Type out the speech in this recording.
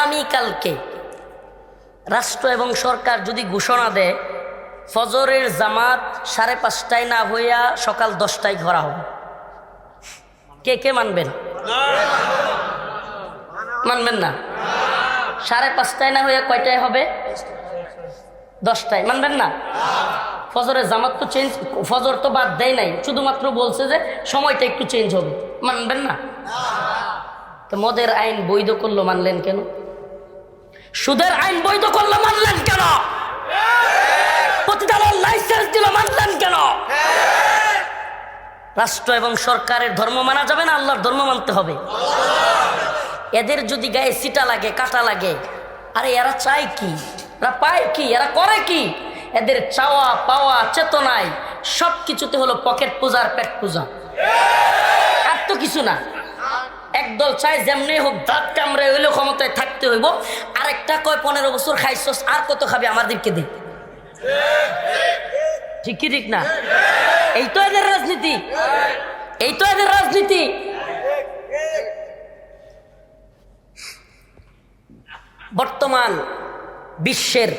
আগামীকালকে রাষ্ট্র এবং সরকার যদি ঘোষণা দেয় ফজরের জামাত 5:30টায় না হইয়া সকাল 10টায় করা হবে, কে কে মানবেন? মানবেন না? 5:30টায় না হইয়া কয়টায় হবে? 10টায়। মানবেন না? ফজরের জামাত তো চেঞ্জ, ফজর তো বাদ দেয় নাই, শুধুমাত্র বলছে যে সময়টা একটু চেঞ্জ হবে। মানবেন না? তো মদের আইন বৈধ করলো, মানলেন কেন? সুদের আইন বৈধ করলো, মানলেন কেন? প্রতিদানের লাইসেন্স দিল, মানলেন কেন? রাষ্ট্র এবং সরকারের ধর্ম মানা যাবে না, আল্লাহর ধর্ম মানতে হবে। এদের যদি গায়ে সিটা লাগে, কাটা লাগে, আরে এরা চায় কি, এরা পায় কি, এরা করে কি? এদের চাওয়া পাওয়া চেতনায় সব কিছুতে হলো পকেট পূজা আর পেট পূজা, আর তো কিছু না। একদল চায় যেমনি হোক দাঁত কামড়ে হইলেও ক্ষমতায় থাকতে হইব, আরেকটা কয় 15 বছর খাইছস, আর কত খাবি, আমাদেরকে দে। ঠিক কি ঠিক না? এই তো এদের রাজনীতি, এই তো এদের রাজনীতি। বর্তমান বিশ্বের